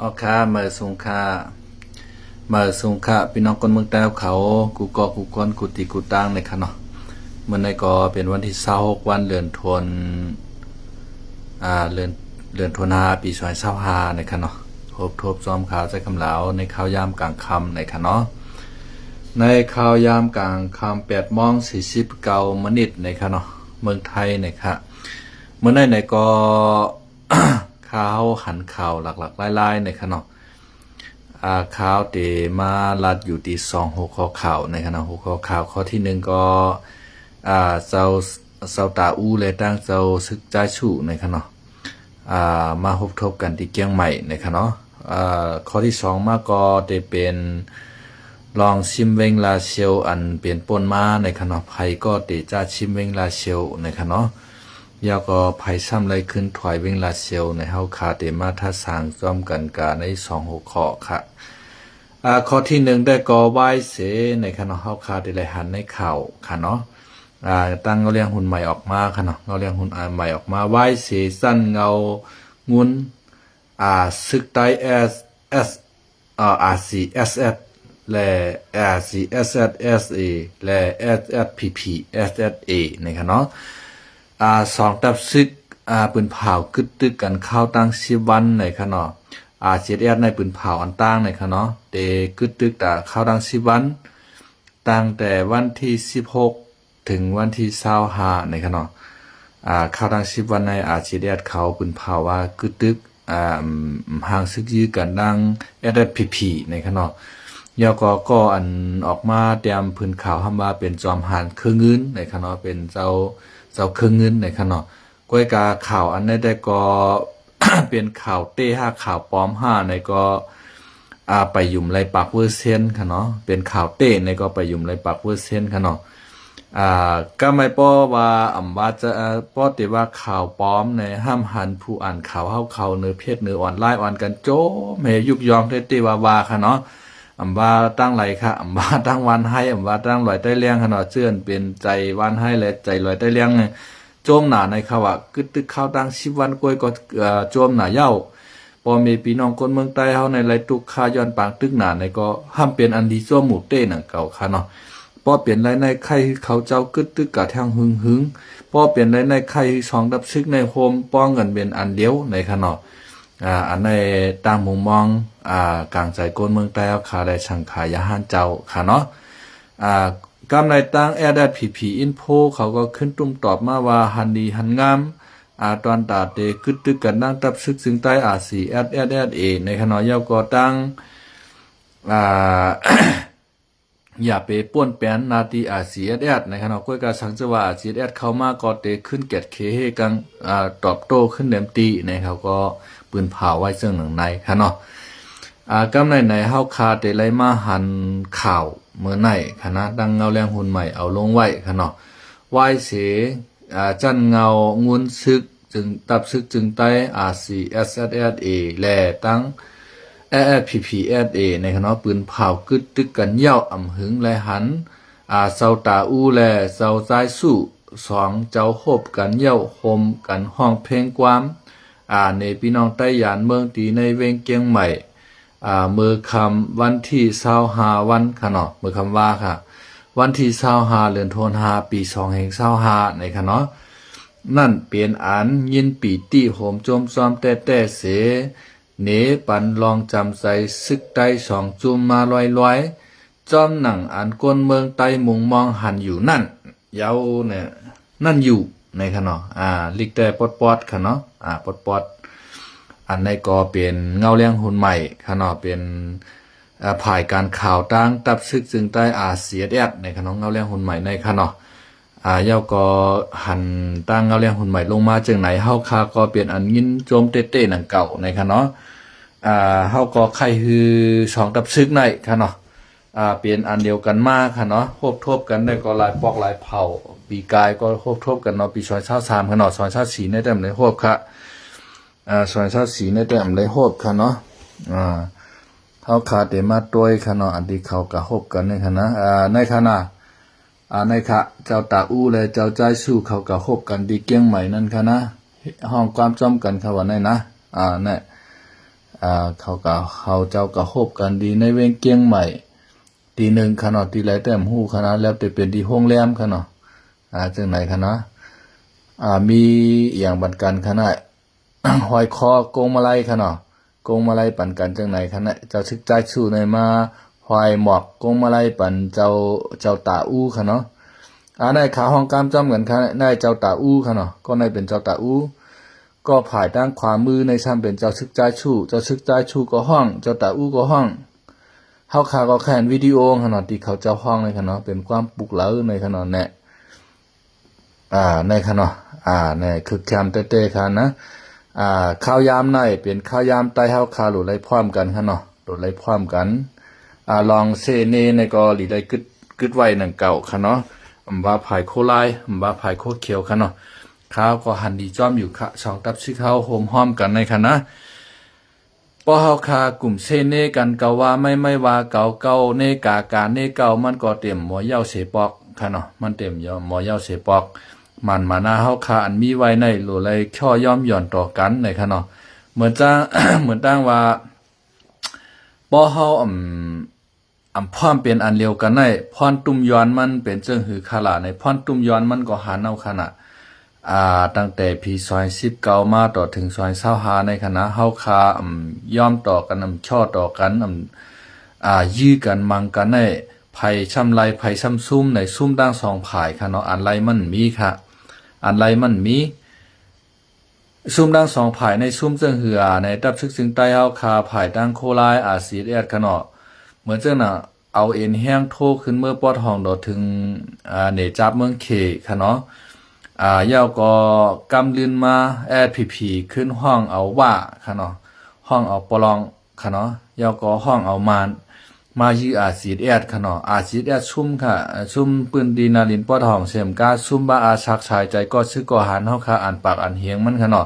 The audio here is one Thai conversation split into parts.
ออค่าเมื่อสงค่าเมื่อสงค่าพี่น้องคนเมืองแต้วเขากูกอกูกอนกูตีกูตั้งในค่ะเนาะเมื่อในก็เป็นวันที่26วันเดือนธันเดือนธันวาปี2025ในค่ะเนาะทบซ้อมข่าวใจคำเหลาในข่าวยามกลางค่ำในค่ะเนาะในข่าวยามกลางค่ำ8:49ในค่ะเนาะเมืองไทยในค่ะเมื่อในก็ข่าวหันข่าวหลักๆไล่ๆในค่ะเนาะข่าวเตมาลัดอยู่ที่2หัวข้อข่าวในขณะหัวข้อข่าวข้อที่1ก็เจ้าตาอูเลยตั้งเจ้าซึกใจชูในขณะมาพบทบกันที่เกียงใหม่ในขณะข้อที่2มาก็ได้เป็นลองชิมเวงลาเชียวอันเปลี่ยนปนมาในขณะไผก็เตจะชิมเวงลาเชียวในขณะยาวก็ไผซ้ำไรขึ้นถอยเวงลาเชียวในเฮาคาเตมาทัสางซ้อมกันกาใน2หัวข้อค่ะข้อที่1ได้ก็ไหว้เสในขณะเฮาคาได้ไหลหันในข่าวค่ะเนาะตั้งเงาเรียงหุ่นใหม่ออกมาค่ะเนาะเงาเรียงหุ่นใหม่ออกมาไหว้เสสั้นเงางุนซึกไต S RCSS และ RCSSA และ SSPP SSA นะคะเนาะสองตับซึกปืนเผากึดตึกกันเข้าตั้ง10วันในค่ะเนาะCSS ในปืนเผาอันตั้งในค่ะเนาะเตกึดตึกแต่เข้าตั้ง10วันตั้งแต่วันที่16ถึงวันที่25ในค่ะเนาะเข้าตั้ง10วันในCSS เขาปืนเผาว่ากึดตึกห่างซึกยื้อกันดัง SSPP ในค่ะเนาะยอก็อันออกมาเตรียมพื้นข่าวทำว่าเป็นจอมหานเครื่องเงินในค่ะเนาะเป็นเจ้าเครื่องเงินในค่ะเนาะก้อยกาข่าวอันนี้ได้ก็ เป็นข่าวเต้5ข่าวปลอม5ในก็ไปยุ่มไรปากเวอร์เซนค่ะเนาะเป็นข่าวเต้ในก็ไปยุ่มไรปากเวอร์เซนค่ะเนาะก็ไม่ป้อว่าว่าจะป้อติว่าข่าวปลอมในห้ามหันผู้อ่านข่าวเขาเนื้อเพศเนื้ออ่อนไล่อ่อนกันโจ้แม่ยุบยองเตติว่าค่ะเนาะว่าตั้งไหลค่ะว่าตั้งวันให้ว่าตั้งลอยใต้เลี้ยงค่ะเนาะเชื่อนเป็นใจวันให้และใจลอยใต้เลี้ยงโจมหนาในข่าวกึดตึกข้าวตั้ง10วันกล้วยก็โจมหนาเย้าพอมีพี่น้องคนเมืองใต้เฮาในไรตุกค่าย้อนปางตึกหนาในก็ห้ามเป็นอันดีซั่วหมู่เต้หนังเก่าค่ะเนาะพอเปลี่ยนไรในไข่เขาเจ้ากึดตึกกะแทงหึงพอเปลี่ยนไรในไข่สองดับซึกในโฮมป้องกันเป็นอันเดียวในค่ะเนาะอันในตามมุมมองกลางใจคนเมืองใต้เอาขาได้ชังขายาหานเจ้าค่ะเนาะกำในตั้งSSPP Info เขาก็ขึ้นตุ้มตอบมาว่าหันดีหันงามตอนตาเตกึดตึกกันนั่งตับซึกซึ่งใต้CSSA ในขณะยาวก็ตั้งอย่าไปป่วนแป้นนาทีCSS ในขณะก้อยกาสังจะว่า CSS เข้ามาก็เตขึ้นเกตเคเฮกังตอบโต้ขึ้นเดมตีในเขาก็ปืนเผาไว้ซึ่งหนึ่งในค่ะเนาะกำในเฮาคาเตไลมาหันข่าวเมื่อไหนคณะดังเงาแรงหุ่นใหม่เอาลงไว้ค่ะเนาะไหวเสจันเงางุนซึกจึงตับซึกจึงใต้ RCSSA แลตั้ง SSPPSA ในคณะปืนเผากึดตึกกันเย้าอ่ำหึงและหันเซาตาอูแลเซาใจสู้สองเจ้าโฮบกันเย้าโฮมกันห้องเพลงความในพี่น้องใต้ยานเมืองตีในเวงเกียงใหม่มือคำวันที่25วันค่ะเนาะมือคำว่าค่ะวันที่25เดือนธันวาปี2025ในค่ะเนาะนั่นเปลี่ยนอันยินปีตี้โหมโจมซ้อมแต่เสเนปันลองจำใส่ซึกใต้2จุ่มมาลอยจอมหนังอันก้นเมืองใต้มุงมองหันอยู่นั่นเยาเนี่ยนั่นอยู่ในค่ะเนาะลิกแต่ปอดค่ะเนาะปอดอันในก็เป็นเงาเลี้ยงหุ่นใหม่ค่ะเนาะเป็นผ่ายการข่าวตั้งตับซึกจึงใต้CSS ในค่ะเนาะเงาเลี้ยงหุ่นใหม่ในค่ะเนาะเย้าก็หันตั้งเงาเลี้ยงหุ่นใหม่ลงมาจึงไหนเฮาคาก็เปลี่ยนอันยินโจมเต้ๆหนังเก่าในค่ะเนาะเฮาก็ไข่ฮือสองตับซึกในค่ะเนาะเปลี่ยนอันเดียวกันมาค่ะเนาะโฮบทบกันได้ก็หลายปอกหลายเผ่าปีกายก็โฮบทบกันเนาะปี2023ค่ะเนาะ2024ในแต่มได้โฮบค่ะ2024ในแต่มได้โฮบค่ะเนาะเฮาคาเตมาต้วยค่ะเนาะอันที่เขาก็โฮบกันในค่ะนะในค่ะนะในค่ะเจ้าตาอู้และเจ้าใจสู้เขาก็โฮบกันดีเกียงใหม่นั่นค่ะนะห้องความจอมกันค่ะว่าในนะเนี่ย เขาเจ้าก็โฮบกันดีในเวงเกียงใหม่ตีหนึ่งค่ะเนาะตีหลายแต้มฮู้ค่ะนะแล้วแต่เป็นที่โรงแรมค่ะเนาะจังไหนค่ะเนาะมีอย่างบันกันค่ะนะ หอยคอโกงมาลัยค่ะเนาะโกงมาลัยปั่นกันจังไหนค่ะนะเจ้าซึกใจสู้ในมาหอยหมอกโกงมาลัยปั่นเจ้าตาอู้ค่ะเนาะในขาห้องกามจำกันค่ะได้เจ้าตาอู้ค่ะเนาะก็ในเป็นเจ้าตาอู้ก็ผ่ายด้านขวามือในซ้ำเป็นเจ้าซึกใจชูเจ้าซึกใจชูก็ห้องเจ้าตาอู้ก็ห้องเฮาขาก็แค่นวิดีโอค่ะเนาะที่เขาเจ้าห้องเลยค่ะเนาะเป็นความปลุกเร้าในค่ะเนาะแน่ในค่ะเนาะในคือแคมเต้ๆค่ะนะข้าวยามในเป็นข้าวยามใต้เฮาคาหลุดไหลพร้อมกันค่ะเนาะหลุดไหลพร้อมกันลองเซเนในก็หลีได้กึดไว้นั่นเก่าค่ะเนาะว่าภายโคลายว่าภายโคเขียวค่ะเนาะข้าวก็หันดีจ้อมอยู่ค่ะ2ตับชื่อข้าวโฮมห้อมกันในค่ะนะพอเฮาคากลุ่มเซเนกันเก่าว่าไม่ว่าเก่าเนกาการเนเก่ามันก็เต็มหมอเย้าเสปอกค่ะเนาะมันเต็มหมอเย้าเสปอกมันมาหน้าเฮาคาอันมีไว้ในหรือไรข้อย่อมหย่อนต่อกันในค่ะเนาะเหมือนจ้าง เหมือนตั้งว่าบ่เฮาพร้อมเป็นอันเดียวกันได้พรตุ้มย้อนมันเป็นเจิงหือคาลาในพรตุ้มย้อนมันก็หาเอาขนาดตั้งแต่ปีซอย19มาต่อถึงซอย25ในคณะเฮาคาย่อมต่อกันช่อต่อกันยื้อกันมังกันได้ไผช้ำไรไผช้ำซุ่มในซุ่มดังสองผายค่ะเนาะอันไรมันมีค่ะอันไรมันมีซุ่มดังสองผายในซุ่มเจิงหือในดับซึกซึ่งใต้เฮาคาผายดังโคลายซีดค่ะเนาะเหมือนเจ้าน่ะเอาเอ็นแห้งโทขึ้นเมื่อปอดห้องดอถึงเนจับเมืองเคค่ะเนาะยาวก็กำลืนมาพีขึ้นห้องเอาว่าค่ะเนาะห้องเอาปลองค่ะเนาะยาวก็ห้องเอามายื้อซีดค่ะเนาะซีดซุ่มค่ะซุ่มปืนดีนาลินปอดห้องเสียมกาซุ่มบาชักชายใจก็ซื้อก็หันเฮาค่ะอ่านปากอ่านเฮียงมันค่ะเนาะ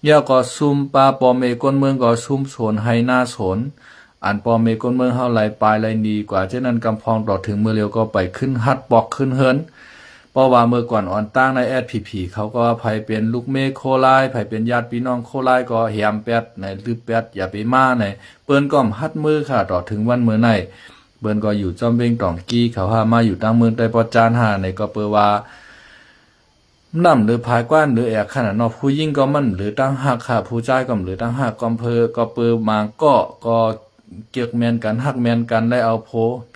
ยาวก็ซุ่มปาปอเมก้นเมืองก็ซุ่มโสนให้หน้าโสนอันปอเมก้นเมืองเฮาไหลปลายไหลดีกว่าเช่นนั้นกำพองต่อถึงเมื่อเร็วก็ไปขึ้นฮัดปอกขึ้นเฮินเพราะว่าเมื่อก่อนอ่อนตั้งในเขาก็ไผเป็นลูกเมฆโคลายไผเป็นญาติพี่น้องโคลายก็เหียมแปดในลือแปดอย่าไปมาในเปิ้นก็ฮัดมือค่ะต่อถึงวันมื้อในเปิ้นก็อยู่จอมเวงตองกี้เขาหามาอยู่ตั้งเมืองใต้ปอจานหาในก็เปิ้ว่านำหรือภายกว้านหรือแอกขนาดนอกผู้ยิ่งก็มันหรือตั้งหักค่ะผู้ใจก็หรือตั้งหักก็ก็เปิ้มาก็เกียกแมนกันหักแมนกันได้เอาโพ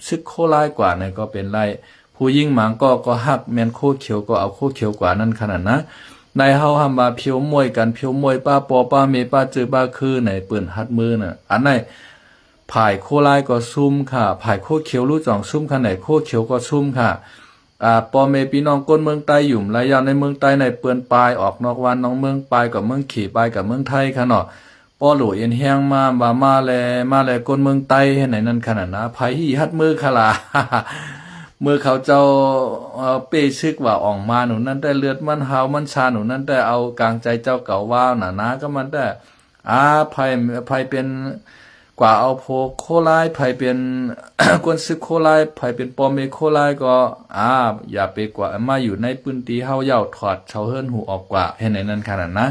ซึกโคลายกว่าในก็เป็นไรผู้ยิ่งหมางก็หักแมนโคเขียวก็เอาโคเขียวกว่านั่นขนาดนะในเฮาหำบาเพียวมวยกันเพียวมวยป้าปอป้าเมป้าจือป้าคือในปืนหัดมือน่ะอันไหนผายโคลายก็ซุ่มค่ะผายโคเขียวรู้จ่องซุ่มขนาดโคเขียวก็ซุ่มค่ะปอเมพี่น้องก้นเมืองใต้อยู่หลายอย่างในเมืองใต้ในเปื้อนปลายออกนอกวันน้องเมืองปลายกับเมืองขี่ปลายกับเมืองไทยค่ะเนาะปอหลูเอ็นแห้งมาแลก้นเมืองใต้ให้ไหนนั่นขนาดนะไผหีหัดมือค่ะล่ะ เมื่อเขาเจ้าเป้ชึกว่าออกมาหนูนั้นได้เลือดมันหาวมันชาหนูนั้นได้เอากลางใจเจ้าเก่าว่าวนะก็มันได้ไผเป็นกว่าเอาโพโคลายไผเป็น กวนซึกโคลายไผเป็นปอมเมโคลายก็อย่าไปกว่ามาอยู่ในพื้นที่เฮาเย้าถอดเชาเฮิรนหูออกกว่าเห็นไหนนั่นขนาดนะ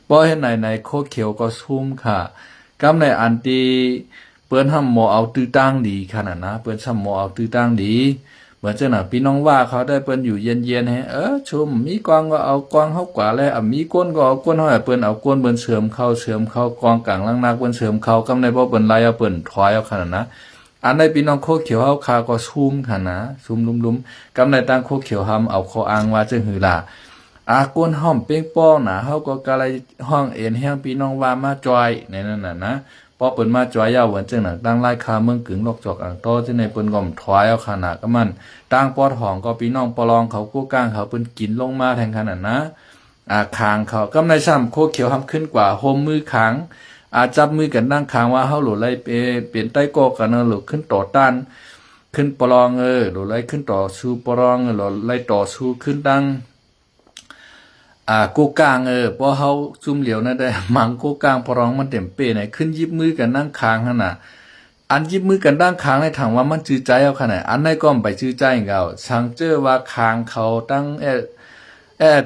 บ่เห็นไหนโคเขียวก็ซุ่มค่ะกำในอันตีเปิ้นห้ำหมอเอาตื้อตั้งดีขนาดนะเปิ้นซ้ำหมอเอาตื้อตั้งดีเหมือนเจ้าหน่ะพี่น้องว่าเขาได้เปิ้นอยู่เย็นๆให้ชุมมีกวางก็เอากวางเฮากว่าแล้วมีก้นก็เอาก้นเฮาให้เปิ้นเอาก้นเปิ้นเสริมเข้ากองกลางล่างนักเปิ้นเสริมเข้ากำในบ่เปิ้นไล่เอาเปิ้นถอยเอาขนาดนะอันในพี่น้องโคเขียวเฮาคาก็ซุ่มค่ะนะซุ่มลุมๆกำในตั้งโคเขียวหำเอาคออ้างว่าจังหือล่ะก้นห้อมเป้งป้องนะเฮาก็กะไรห้องเอ็นแห้งพี่น้องว่ามาจอยในนั้นน่ะนะพอเปิ้นมาจอยยาวเหมือนจังหนังตั้งไล่คาเมืองกึ่งลอกจอกอ่างโตจังในเปิ้นก็ถอยเอาขนาดก็มันตั้งปอดห้องก็พี่น้องปลองเขากู้ก้างเขาเปิ้นกินลงมาแทงขนาดนะคางเขากำในซ้ำโคเขียวทำขึ้นกว่าโฮมมือขางจับมือกันนั่งคางว่าเฮาหลุไล่เปลี่ยนใต้โกกันหลุขึ้นต่อต้านขึ้นปลองหลุไล่ขึ้นต่อสู้ปลองหลุไล่ต่อสู้ขึ้นตั้งกูกลางพอเฮาซุ่มเหลียวนั่นได้มังกูกลางพอร้องมันเต็มเป้ไหนขึ้นยิบมือกันนั่งค้างหั่นน่ะอันยิบมือกันนั่งค้างในถังว่ามันจื้อใจเอาขนาดอันไหนก็ไปจื้อใจเก่าช่างเจอว่าค้างเขาตั้ง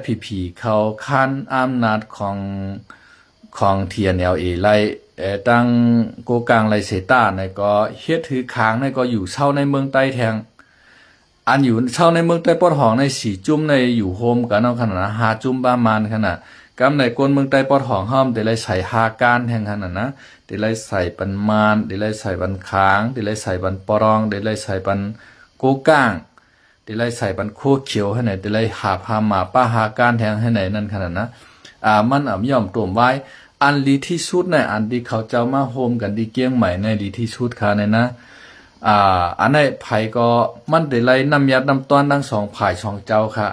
พีเขาคันอำนาจของ TNLA ไล่ ตั้งโกกลางไรเซต้าในก็เฮ็ดถือค้างในก็อยู่เช่าในเมืองใต้แทงอันอยู่เช่าในเมืองใต้ปอดหองใน4จุ่มในอยู่โฮมกันเอาขนาด5จุ่มประมาณขนาดกำในกวนเมืองใต้ปอดหองห้อมเดี๋ยวไรใส่5การแทงขนาดนะเดี๋ยวไรใส่ปันมานเดี๋ยวไรใส่ปันค้างเดี๋ยวไรใส่ปันปรองเดี๋ยวไรใส่ปันโกกลางเดี๋ยวไรใส่ปันโคเขียวให้ไหนเดี๋ยวไรหาพามาป้าหาการแทงให้ไหนนั่นขนาดนะมันย่อมตรวมไว้อันดีที่สุดในอันที่เขาเจ้ามาโฮมกันดีเกี้ยงใหม่ในดีที่สุดค่ะในนะอันในไผ่ก็มันได้ไล่น้ำยัดน้ำต้อนทั้งสองไผ่สองเจ้าค่ะ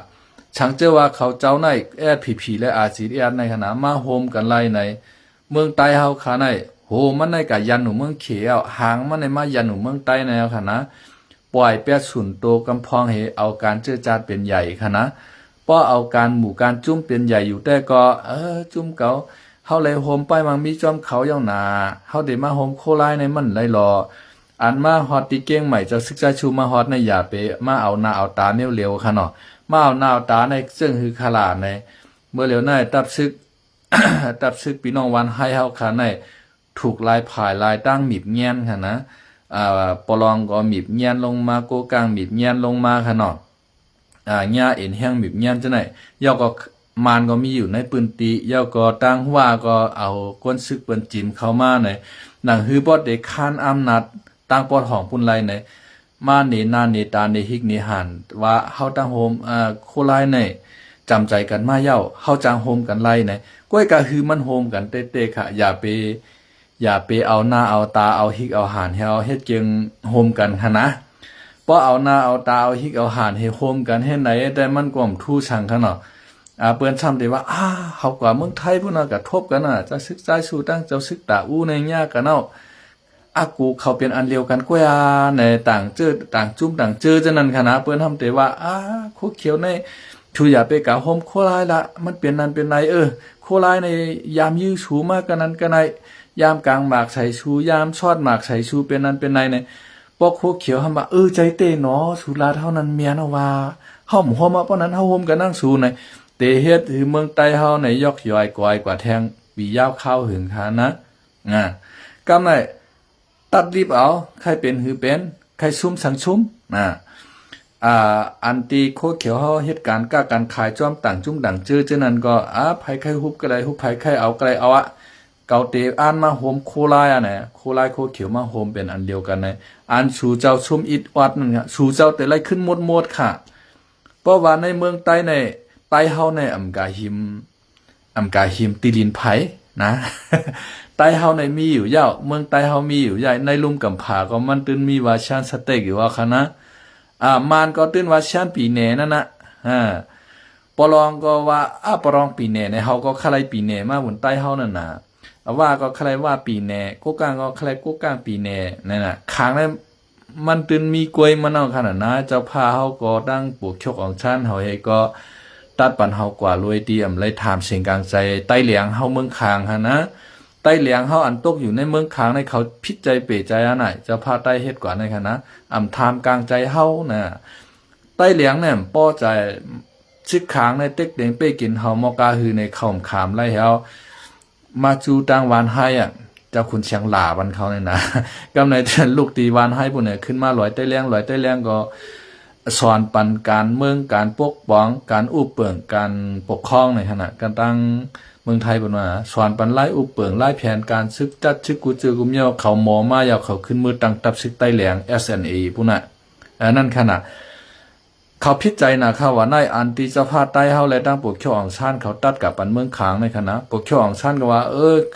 ฉังเจอว่าเขาเจ้าในผีและRCSในขณะมาโฮมกันไล่ในเมืองใต้เฮาค่ะในโหมันในกะยันหนูเมืองเขียวหางมันในมายันหนูเมืองใต้ในค่ะนะปล่อยเปียสุนโตกำพองเฮเอาการเจือจาดเป็นใหญ่ค่ะนะป้อเอาการหมู่การจุ้มเป็นใหญ่อยู่แต่ก็จุ้มเก่าเฮาเลยโฮมไปมังมีจอมเขาอย่างนาเฮาได้มาโฮมโคไลในมันไล่รออันมาฮอตติเก้งใหม่จะศึกษาชูมาฮอตในอย่าไปมาเอาหน้าเอาตาเนี่ยเร็วค่ะเนาะมาเอาหน้าเอาตาในซึ่งคือขลาดในเมื่อเร็วในตับซึก ตับซึกพี่น้องวันให้เฮาค่ะในถูกลายผ่ายลายตั้งหมีบเงี้ยนค่ะนะปลองก็หมีบเงี้ยนลงมาโกกลางหมีบเงี้ยนลงมาค่ะเนาะหญ้าเอ็นแห้งหมีบเงี้ยนจังไหนย่อก็มานก็มีอยู่ในปืนตีย่อก็ตั้งว่าก็เอาก้นซึกเปิ้นจิ้มเข้ามาในหนังฮือบอดได้ค้านอำนาจตั้งปอดของปุ่นไลในมาเนนาเนตาเนฮิกเนหันว่าเฮาตั้งโฮมโคไลในจำใจกันมาเย้าเฮาจางโฮมกันไลในก้อยก็คือมันโฮมกันเต้ๆค่ะอย่าไปเอาหน้าเอาตาเอาฮิกเอาหานให้เอาเฮ็ดเกียงโฮมกันค่ะนะบ่เอาหน้าเอาตาเอาฮิกเอาหานให้โฮมกันเฮ็ดไหนแต่มันก็ทู่ชังค่ะเนาะเปิ้นซ้ำได้ว่าเฮากว่าเมืองไทยพุ่นน่ะกระทบกันน่ะจะศึกษาสู่ตั้งเจ้าศึกตาอู้ในยากกันเนาะกูเขาเป็นอันเดียวกันกว่าในต่างเจอต่างจุ่มต่างเจอจังนั้นค่ะนะเปิ้นทำได้ว่าโคเขียวในชูอย่าไปกะโฮมโคลายละมันเป็นนั้นเป็นไหนโคลายในยามยื้อชูมากกันนั้นกันไหนยามกลางหมากใส่ชูยามชอดหมากใส่ชูเป็นนั้นเป็นไหนในปอกโคเขียวทำว่าใจเต้เนาะสุราเท่านั้นเมียนเอาว่าเฮาหอมมาเพราะนั้นเฮาโฮมกันนั่งสูในเตเฮ็ดคือเมืองใต้เฮาในยอกย่อยกอยกว่าแทงปียาวข้าวหึงค่ะนะกำไหนตัดรีบเอาใครเป็นหือเป็นใครซุ่มสังซุ่มอันตีโคเขียวเฮาเหตุการณ์ก้าการขายจ้อมต่างจุ่มดังจื้อจังนั้นก็ไผใครฮุบก็ได้ฮุบไผใครเอาก็ได้เอาเกาเตอ่านมาโฮมโคลายน่ะโคลายโคเขียวมาโฮมเป็นอันเดียวกันในอันชูเจ้าซุ่มอิดวัดนั่นค่ะชูเจ้าแต่ไรขึ้นหมดค่ะเพราะว่าในเมืองใต้ในใต้เฮาในอำกาหิมติลินไผนะ ใต้เฮาในมีอยู่ยาวเมืองใต้เฮามีอยู่ใหญ่ในลุ่มกำผาก็มันตื้นมีว่าชานสเต็กอยู่ว่าคะนะมานก็ตื้นว่าชานปีแหน่นั่นน่ะปลองก็ว่าปลองปีแหน่ในเฮาก็คลายปีแหน่มาบนใต้เฮานั่นน่ะว่าก็คลายว่าปีแหน่โกกลางก็คลายโกกลางปีแหน่นั่นน่ะค้างนั้นมันตื้นมีกล้วยมันเอาขนาดนะเจ้าพาเฮาก็ตั้งปลูกชกของชั้นเฮาเฮก็ตัดปันเฮากว่ารวยดีเลยถามเสียงกลางใจใต้เหลียงเฮาเมืองคางหั่นนะใต้เหลียงเฮาอันตกอยู่ในเมืองคางในเขาพิจใจเปใจอันไหนจะพาใต้เฮ็ดกว่าในค่ะนะทามกลางใจเฮาน่ะใต้เหลียงเนี่ยป้อใจซึกคางในเต็กเด้งเป้กินเฮามอกาฮือในเข้าขามไล่เฮามาจูตังวานให้เจ้าคุณเชียงหลาบันเขาเนี่ยนะกำในลูกตีวานให้ปุ่นเนี่ยขึ้นมาลอยใต้เหลียงก็สอนปันการเมืองการปกป้องการอุปเปิงการปกครองในขณะการตั้งเมืองไทยบนว่าสอนปันไล่อุปเปิงไล่แผนการซึกจัดซึกกูเจอกุมเยาเขาหมอมาอยากเขาขึ้นมือตั้งตับซึกใต้แหลง SNA ปุ่นน่ะนั่นขณะเขาพิจัยนะเขาว่าในอันตีเจ้าพาใต้เฮาและตั้งปกครองชาติเขาตัดกับปันเมืองขางในคณะปกครองชาติก็ว่า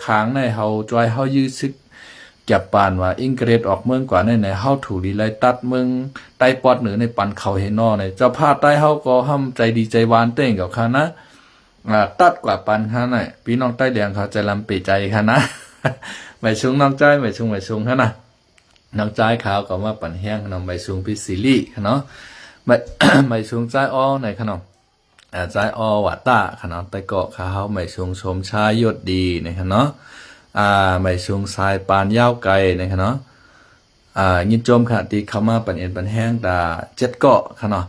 ขางในเฮาจอยเฮายื้อซึกจับปานว่าอิงเกรดออกเมืองกว่าในเฮาถูดีไล่ตัดเมืองใต้ปอดเหนือในปันเขาเฮนอในเจ้าพาใต้เฮาก็ห้ำใจดีใจหวานเต้งกับค่ะนะตัดกว่าปันค่ะน่ะพี่น้องใต้แดงเขาใจลำเปใจค่ะนะ ไม่ชุงน้องใจไม่ชุงค่ะนะน้องใจขาวก็มาปั่นแห้งนำไม่ชุงพิซิลี่ค่ะเนาะไม่ชุงใจอ้อในขนมใจอ้อวัดตาค่ะเนาะใต้เกาะเขาไม่ชุงชมชายยศดีนะคะเนาะไม่ชุงสายปานยาวไกลนะคะเนาะยินจมค่ะที่เข้ามาปั่นเอ็นปั่นแห้งตา7เกาะค่ะเนาะ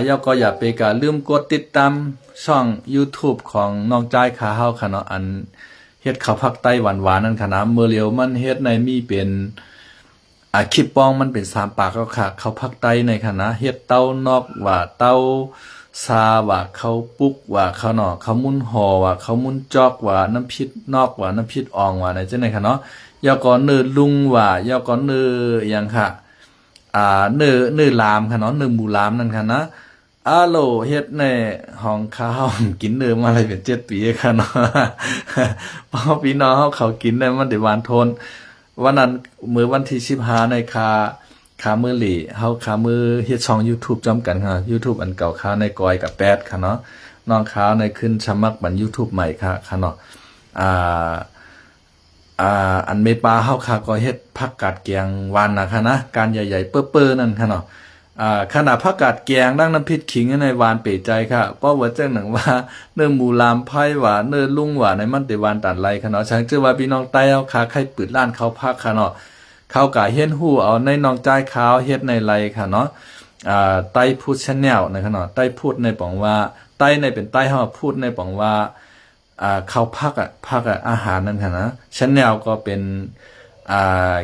ย่อก็อย่าไปกะลืมกดติดตามช่อง YouTube ของน้องใจขาเฮาค่ะเนาะอัน เฮ็ดข้าวผักไต้หวานๆนั่นค่ะนะเมื่อเลียวมันเฮ็ดในมีเป็นคลิปปองมันเป็น3ปากแล้วค่ะข้าวผักไต้ในค่ะนะเฮ็ดเต้านอกว่าเต้าซาว่าข้าวปุกว่าข้าวหน่อข้าวมุ้นห่อว่าข้าวมุ้นจอกว่าน้ำพริกนอกว่าน้ำพริกอ่องว่าไหนจังได๋ค่ะเนาะยอก่อนเนื้อลุงว่ายอก่อนเนื้อหยังค่ะเนื้อลามค่ะเนาะเนื้อหมูลามนั่นค่ะนะโหลเฮ็ดในห้องข้าวกินเนื้อมาอะไรเป็น7ปีค่ะเนาะพอพี่น้องเขากินได้มันได้หวานทนวันนั้นมื้อวันที่15ในคามื้อหลีเฮาคามื้อเฮ็ดช่อง YouTube จำกันค่ะ YouTube อันเก่าคาในกอยกับแปดค่ะเนาะน้องขาวในขึ้นสมัครบัน YouTube ใหม่ค่ะเนาะอันเมปาเฮาค่ะก็เฮ็ดผักกาดแกงหวานนะคะนะการใหญ่ๆเปื้อๆนั่นค่ะเนาะขนาดผักกาดแกงดังน้ำพริกขิงในหวานเป๋ใจค่ะเพราะว่าจังหนังว่าเนื้อหมูลามไผ่หวานเนื้อลุงหวานในมันได้หวานตัดไหลค่ะเนาะฉันเชื่อว่าพี่น้องใต้เฮาค่ะใครปิดร้านข้าวผักค่ะเนาะเขาก็เฮ็ดฮู้เอาในน้องจ่ายขาวเฮ็ดในไหลค่ะเนาะไต้พูด channel นะคะเนาะไต้พูดในป๋องว่าไต้ในเป็นไต้เฮาพูดในป๋องว่าข้าวผักอาหารนั่นค่ะนะchannelก็เป็น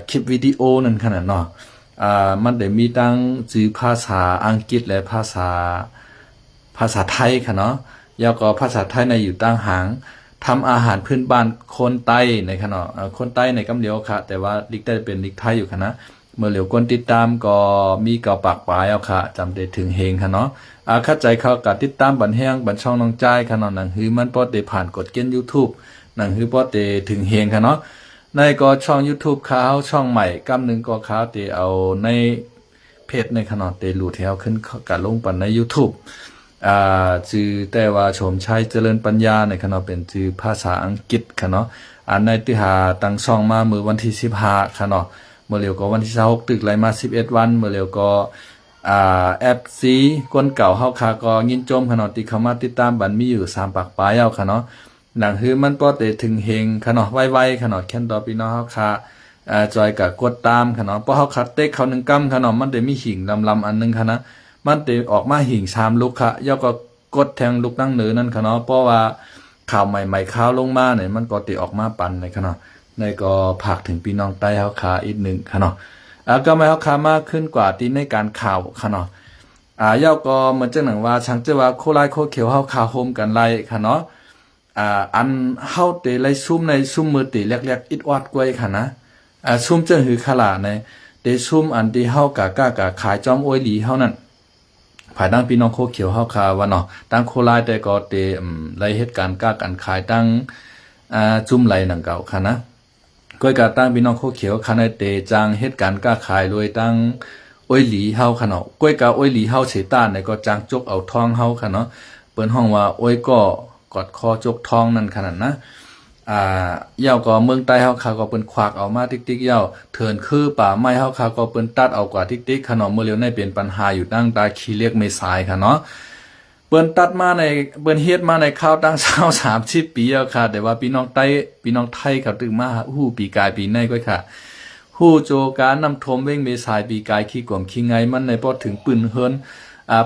คลิปวิดีโอนั่นค่ะเนาะมันได้มีทั้งชื่อภาษาอังกฤษและภาษาไทยค่ะเนาะแล้วก็ภาษาไทยในอยู่ต่างหางทำอาหารพื้นบ้านคนใต้ในค่ะเนาะคนใต้ในกำเดียวค่ะแต่ว่าลิกได้เป็นลิกไทยอยู่ค่ะนะเมื่อเหลียวคนติดตามก็มีเก่าปากปลายเอาค่ะจำได้ถึงเฮงค่ะเนาะเข้าใจเขาก็ติดตามบันแห้งบันช่องน้องจ้ายค่ะเนาะหนังฮือมันพอได้ผ่านกฎเกณฑ์ YouTube หนังฮือพอได้ถึงเฮงค่ะเนาะในก็ช่อง YouTube ขาวช่องใหม่กำนึงก็ขาวเตเอาในเพจในค่ะเนาะเตรูแถวขึ้นกันลงปันใน YouTube ชื่อแต่ว่าชมชัยเจริญปัญญาในค่ะเนาะเป็นชื่อภาษาอังกฤษค่ะเนาะในที่หาตั้งช่องมามื้อวันที่15ค่ะเนาะเมื่อเร็วก็วันที่26ตึกไหลมา11วันเมื่อเร็วก็แอปซีคนเก่าเฮาค่ะก็ยินจมค่ะเนาะที่เข้ามาติดตามบันมีอยู่3ปากปลายเอาค่ะเนาะหนังคือมันก็ได้ถึงเฮงค่ะเนาะไวๆค่ะเนาะแค่นต่อพี่น้องเฮาค่ะจอยก็กดตามค่ะเนาะเพราะเฮาคัดเต็กเขา1กำค่ะเนาะมันได้มีหิ่งลำๆอันนึงค่ะนะมันได้ออกมาหิ่ง3ลูกค่ะแล้วก็กดแทงลูกนั่งเหนือนั่นค่ะเนาะเพราะว่าข่าวใหม่ๆข่าวลงมาเนี่ยมันก็ติออกมาปั่นในค่ะเนาะในก็ผากถึงพี่น้องใต้เฮาค่ะอีกนึงค่ะเนาะก็ไม่เฮาค่ะมากขึ้นกว่าที่ในการข่าวค่ะเนาะยาวก็เหมือนจังหนังว่าช่างจะว่าโคไลโคเขียวเฮาข่าวโฮมกันไล่ค่ะเนาะอันเฮาเตไล่ซุ่มในซุ่มมือติแรกๆอิดออดกวยค่ะนะซุ่มจังหือขลาในเตซุ่มอันที่เฮากะขายจอมโอยหลีเฮานั่นภายดังพี่น้องโคเขียวเฮาคาว่าเนาะตั้งโคไลแต่ก็เตไล่เหตุการณ์กันขายตั้งจุ่มไหลหนังเก่าค่ะนะก้อยกะตั้งพี่น้องโคเขียวค่ะในเตจางเหตุการณ์ขายโดยตั้งโอยหลีเฮาค่ะเนาะก้อยกะโอยหลีเฮาเสต้านในก็จางจกเอาทองเฮาค่ะเนาะเปิ้นห้องว่าโอยก็กอดคอจกทองนั่นขนาดนะเหย้าก็เมืองใต้เฮาค่ะก็เปิ้นควักเอามาติ๊กๆเหย้าเถินคือป่าไม้เฮาค่ะก็เปิ้นตัดเอากว่าติ๊กๆขนมมื้อเร็วในเป็นปัญหาอยู่ตั้งตาขี้เรียกไม่สายค่ะเนาะเปิ้นตัดมาในเปิ้นเฮ็ดมาในข้าวตั้ง30ปีแล้วค่ะแต่ว่าพี่น้องไทยเขาตึงมาฮู้ปีกายปีในก็ค่ะฮู้โจการนำทมเว้งเมษายปีกายขี้กวมขี้ไงมันในพอถึงปืนเฮิรน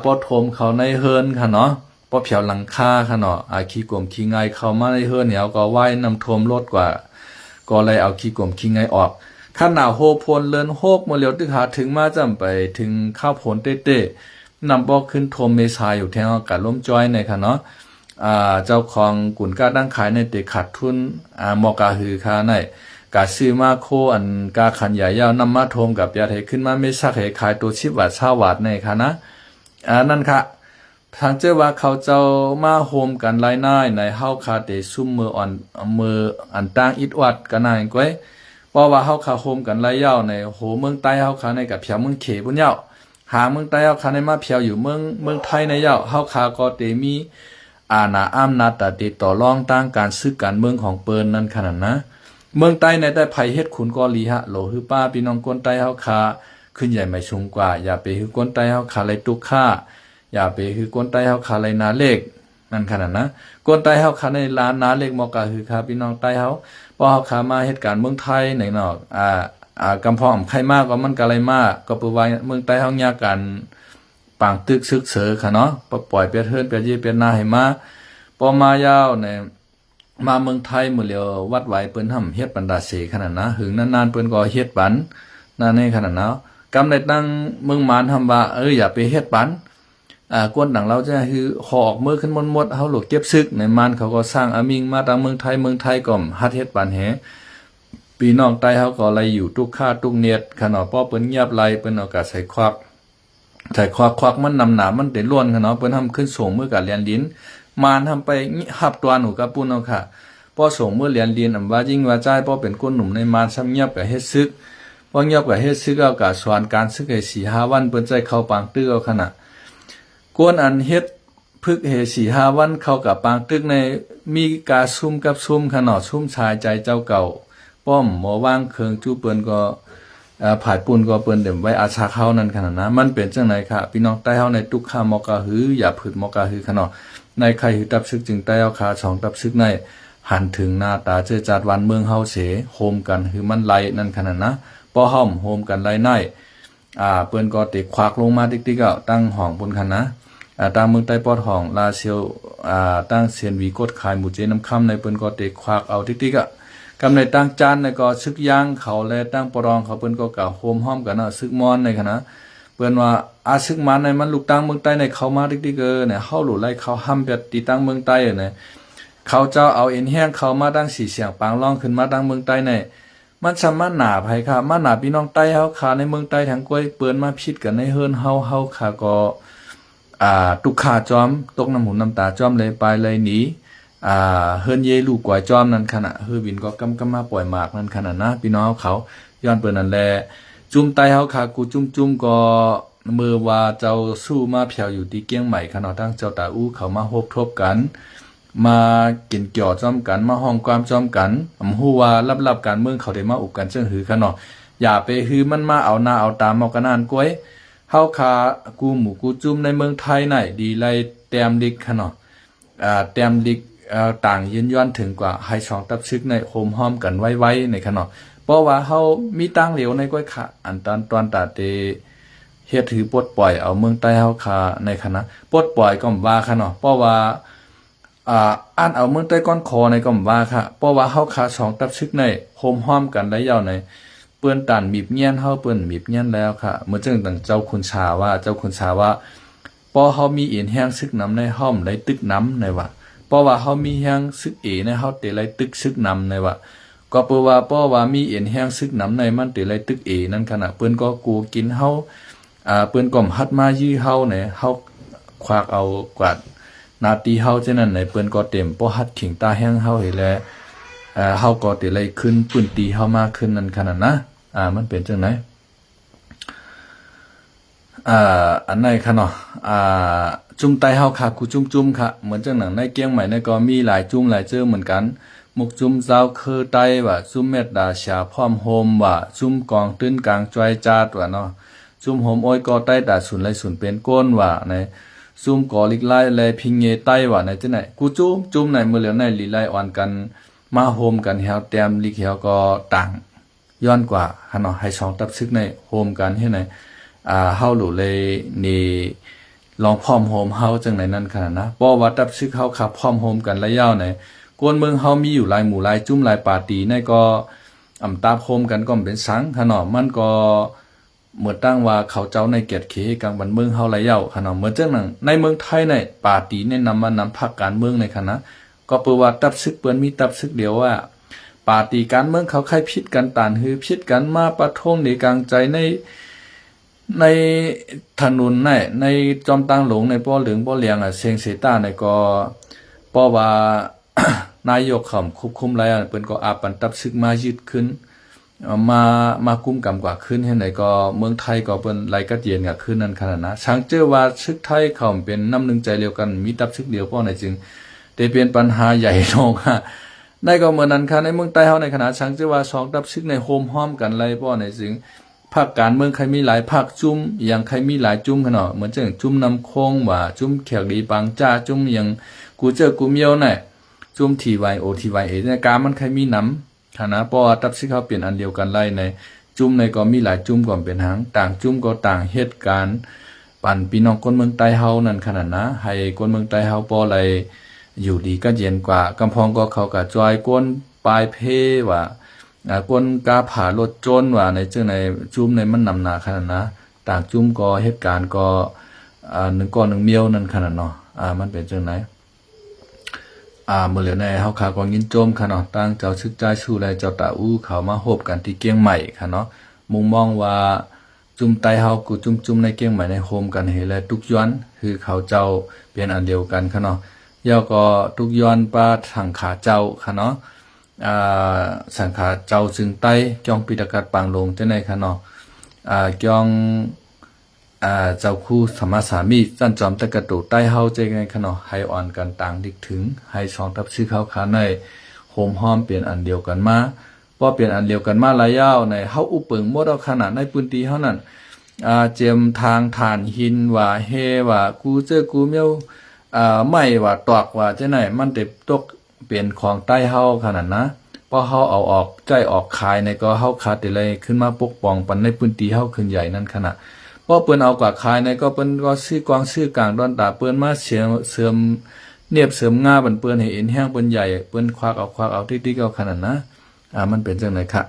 พอทมเขาในเฮิรนค่ะเนาะพอเผียวหลังคาค่ะเนาะขี้กลมขี้ไงเข้ามาในเฮือนเนี่ยก็ว่ายน้ำท่วมรถกว่าก็เลยเอาขี้กลมขี้ไงออกขั้นหนาวโฮพลเลินโฮกมาเลียวตึกหาถึงมาจำไปถึงข้าวผลเต้ๆนำบ่ขึ้นทมเมษายอยู่แทงอากาศล้มจ้อยในค่ะเนาะเจ้าของกุนก้าตั้งขายในเตขาดทุนมอกาหือค่ะในกาซื้อมาโคอันกาขันใหญ่ยาวนำมาทมกับยาไทยขึ้นมาไม่ซักให้ขายตัว10 บาท20 บาทในค่ะนะนั่นค่ะทางเจ้าว่าเขาเจ้ามาโฮมกันไล่นายในเฮาคาเตซุ่มมืออ่อนมืออันตั้งอิดวัดกันนายก้อยเพราะว่าเฮาคาโฮมกันไล่ยาวในโหเมืองใต้เฮาคาในกับเพียวเมืองเขบุญยาวหาเมืองใต้เฮาคาในมาเพียวอยู่เมืองไทยในยาวเฮาคาก็เตมีอาณาอำนาจติดต่อรองตั้งการซื้อการเมืองของเปิ้นนั่นขนาดนะเมืองใต้ในได้ภัยเฮ็ดขุนกอลีฮะโหลฮือป้าพี่น้องคนใต้เฮาคาขึ้นใหญ่ไม่สูงกว่าอย่าไปฮือคนใต้เฮาคาไล่ตุกค่าอย่าไปคือคนใต้เฮาคาไลนาเลขนั่นขนาดนะคนใต้เฮาคาในลานนาเลขมอกะคือค่ะพี่น้องใต้เฮาพอเฮาคามาเหตุการณ์เมืองไทยไหนเนาะกำพองไข่มากก็มันก็อะไรมากก็เปื่อว่าเมืองใต้เฮายากันปางตึกซึกเสอค่ะเนาะปล่อยเปียเทินเปียยีเปียนาให้มาพอมายาวใน มาเมืองไทยมื้อเลียววัดไหวเปิ้นทำเฮ็ดปันดาเสขนาดนะหึงนานๆเปิ้นก็เฮ็ดปันนั่นในขนาดนะกำได้ตั้งเมืองมานทำว่าอย่าไปเฮ็ดปันกวนดังเราจะคือหอกมือขึ้นหมดเฮาหลวเก็บซึกในมานเขาก็สร้างอามิงมาทางเมืองไทยก็ฮัดเฮ็ดปันแฮพี่น้องใต้เฮาก็เลยอยู่ทุกค่าทุกเนียดขนาดป้อเปิ้นเงียบไหลเปิ้นเอากาใส่ควักมันนำหนามันเต็ล้วนขนาดเปิ้นทำขึ้นส่งมือกับเรียนลิ้นมานทำไปหับตัวหนูกับปุ้นเอาค่ะป้อส่งมือเรียนลิ้นว่ายิ่งว่าจ่ายป้อเป็นคนหนุ่มในมานซ้ำเงียบกับเฮ็ดซึกป้อเงียบกับเฮ็ดซึกเอากาสอนการซึกให้4-5วันเปิ้นใจเข้าปางตื้อเอาขนาดกวนอันเฮ็ดพึกเฮ4-5วันเข้ากับปางตึกในมีกาซุ่มกับซุ่มขนาดซุ่มชายใจเจ้าเก่าป้อมหมอว่างเคืองจู้เปิ้นก็ผายปุ่นก็เปิ้นเต็มไว้อาชาเฮานั่นขนาดนะมันเป็นจังไดค่ะพี่น้องใต้เฮาในทุกค่ามอกะหืออย่าผึดมอกะหือขนาดในใครหือตับซึกจึงใต้เฮาคา2ตับซึกในหันถึงหน้าตาเจอจัดวันเมืองเฮาเสโฮมกันหือมันไหลนั่นขนาดนะป้อห้อมโฮมกันไหลในเปิ้นก็ติควักลงมาติ๊กๆก็ตั้งห้องปุ่นคันนะตามเมืองใต้ปอดห้องลาเซียวตั้งเซียนวีกดขายหมู่เจน้ำค่ำในเปิ้นก็ติควักเอาติ๊กๆก็กำในตั้งจานในก็ซึกย่างเขาและตั้งปรองเขาเปิ้นก็กล่าวโฮมห้อมกันซึกมอนในคณะเปิ้นว่าซึกมันในมันลูกตั้งเมืองใต้ในเขามาติ๊กๆเนี่ยเฮาหลุไล่เขาห้ำแบบตีตั้งเมืองใต้เนี่ยเขาเจ้าเอาเอ็นแห้งเขามาตั้งสีเสียงปางร้องขึ้นมาตั้งเมืองใต้ในมันสามารถหนาภัยค่ะมาหนาพี่น้องใต้เฮาขาในเมืองใต้ทางก้วยเปิ้นมาพิดกันในเฮิรนเฮาค่ะก็ตุกขาจอมตกน้ำหูน้ำตาจอมเลยไปเลยหนีเฮิรนเยลูกกวยจอมนั่นขณะเฮือบินก็กำมาปล่อยหมากนั่นขณะนะพี่น้องเขาย้อนเปิ้นนั่นแลจุ่มใต้เฮาค่ะกูจุ่มก็มือว่าเจ้าสู้มาเพียวอยู่ที่เกี้ยงใหม่ขณะทั้งเจ้าตาอู้เขามาโฮบทบกันมากินเกี่ยวจอมกันมาห้องความจอมกันฮู้ว่าลับๆการเมืองเขาได้มาอุกกันเชิงหือขนาดอย่าไปฮือมันมาเอาหน้าเอาตามเอากันนานกวยเฮาคากูหมู่กูจุ่มในเมืองไทยไหนดีไล่แต้มลิกขนาดแต้มลิกต่างยืนย้อนถึงกว่าให้2ตับซึกในโฮมห้อมกันไว้ในขนาดเพราะว่าเฮามีตั้งเหลวในก้อยค่ะอันตอนตาเตเฮ็ดถือปลดปล่อยเอาเมืองใต้เฮาคาในคณะปลดปล่อยก็ว่าขนาดเพราะว่าอ่านเอาเมืองใต้ก้อนคอในก็ว่าค่ะเพราะว่าเฮาคา2ตับซึกในโฮมห้อมกันได้ยาวในเปิ้นตันมีบเงี้ยนเฮาเปิ้นมีบเงี้ยนแล้วค่ะเมื่อจึงตั้งเจ้าคุณชาว่าพอเฮามีเอ็นแห้งซึกน้ำในห้อมได้ตึกน้ำในว่าเพราะว่าเฮามีแห้งซึกเอในเฮาเตไลตึกซึกน้ำในว่าก็เพราะว่ามีเอ็นแห้งซึกน้ำในมันเตไลตึกเอนั่นขณะเปิ้นก็กูกินเฮาเปิ้นก็ฮัดมายื้อเฮาเนี่ยเฮาควักเอากวาดนาตีเฮาเช่นนั้นในเปิ้นก็เต็มป้อฮัดขิงตาแห้งเฮาเห็นแล้วเฮาก็เตไลขึ้นปืนตีเฮามาขึ้นนั่นขนาดนะมันเป็นจังไหนอันไหนค่ะเนาะจุ่มไตเฮาค่ะกูจุ่มค่ะเหมือนจังหนังในเกียงใหม่ในก็มีหลายจุ่มหลายเจอเหมือนกันมุกจุ่มเจ้าคือไตว่าจุ่มเม็ดดาชาพร้อมโฮมว่าจุ่มกองตื้นกลางจอยจาดว่าเนาะจุ่มโฮมอ้อยก็ไตดาสุนไหลสุนเป็นก้นว่าในซุ่มกอลิกไล่แลพิงเงใต้ว่าในจังไหนกูจุ่มในมือเหลียวในลีไลอ่อนกันมาโฮมกันเฮาแต้มลิกเฮาก็ต่างย้อนกว่าค่ะเนาะให้2ตับซึกในโฮมกันเฮ็ดไหนเฮาหลุเลยนี่ลองพร้อมโฮมเฮาจังไหนนั่นขนาดนะเพราะว่าตับซึกเฮาขับพร้อมโฮมกันระยะไหนกวนเมืองเฮามีอยู่หลายหมู่หลายจุ่มหลายปาร์ตี้ในก็ตาโฮมกันก็เป็นสังค่ะเนาะมันก็เหมือนตั้งว่าเขาเจ้าในเกียรติเขกลางบันเมืองเฮาระยะค่ะเนาะเหมือนจังนั้นในเมืองไทยในปาร์ตี้แนะนำมานำพรรคการเมืองในคณะก็เปิดว่าตับซึกเปิ้นมีตับซึกเดียวว่าปาร์ตี้การเมืองเขาใครพิดกันตานฮือพิดกันมาประท้วงในกลางใจในถนนในจอมตังหลงในป้อเหลืองป้อเลียงเสียงเสตาในก็ป้อว่านายกควบคุมไรเปิ้นก็ปันตับซึกมายืดขึ้นมากุ้มกำกว่าขึ้นให้ไหนก็เมืองไทยก็เป็นไรกัดเย็นกับขึ้นนั่นขนาดนะช้างเจอว่าซึกไทยเขาเป็นน้ำหนึ่งใจเดียวกันมีตับซึกเดียวป้อในจึงได้เป็นปัญหาใหญ่ลงได้ก็เหมือนนั้นค่ะในเมืองใต้เฮาในขณะช้างเจอว่า2ตับซึกในโฮมห้อมกันไรป้อในจึงภาคการเมืองใครมีหลายภาคจุ่มอย่างใครมีหลายจุ่มขนาดเหมือนจังจุ่มนำโค้งว่าจุ่มแขกดีบางจ้าจุ่มอย่างกูเจอกูเมียวน่ะจุ่ม TYO ในการมันใครมีน้ำขณะเพราะว่าตับซึกเขาเปลี่ยนอันเดียวกันไล่ในจุ่มในก็มีหลายจุ่มก่อนเป็นหางต่างจุ่มก็ต่างเหตุการณ์ปั่นพี่น้องคนเมืองใต้เฮานั่นขนาดนะให้คนเมืองใต้เฮาปอไหล อยู่ดีก็เย็นกว่ากำพองก็เขาก็จอยก้นปลายเพว่าก้นกาผ่ารถจนว่าในเจ้าในจุ้มในมันนำหนาขนาดนะต่างจุ้มก็เหตุการณ์ก็1 ก้อน 1 เมียวนั่นขนาดเนาะมันเป็นจังไหนเมื่อเหลือในเฮาขาก็ยินโจมค่ะเนาะตั้งเจ้าชึกใจชูแลเจ้าตาอู้เขามาโฮบกันที่เกียงใหม่ค่ะเนาะมุงมองว่าจุ่มไตเฮากูจุ่มในเกียงใหม่ในโฮมกันเฮแลทุกย้อนคือเขาเจ้าเป็นอันเดียวกันค่ะเนาะย่อก็ทุกย้อนป้าสังขาเจ้าค่ะเนาะสังขาเจ้าจึงไตจ้องปิดกัดปางลงจังได๋ค่ะเนาะจ้องเจ้าคู่สมสามีจันจอมตะกะตุใต้เฮาใจไงค่ะเนาะให้อ่อนกันต่างดิกถึงให้สองทับชื่อเขาขาในโฮมห้อมเปลี่ยนอันเดียวกันมาพอเปลี่ยนอันเดียวกันมาหลายยาวในเฮาอุปึงหมดเอาขนาดในพื้นที่เฮานั้นเจียมทางฐานหินว่าเฮว่ากูเจอกูเมียวไม่ว่าตอกว่าจังได๋มันได้ตกเปลี่ยนของใต้เฮาขนาดนะพอเฮาเอาออกใจออกขายในก็เฮาขาดได้เลยขึ้นมาปกป้องปันในพื้นที่เฮาขึ้นใหญ่นั่นขนาดพอเปิ้นเอากว่าขายในก็เปิ้นก็ซื้อกวางซื้อกลางดอนตาเปิ้นมาเสริมเนียบเสริมง่าเปิ้นให้เอ็นแห้งเปิ้นใหญ่เปิ้นควักเอาติ๊กๆเอาขนาดนะมันเป็นจังได๋ค่ะ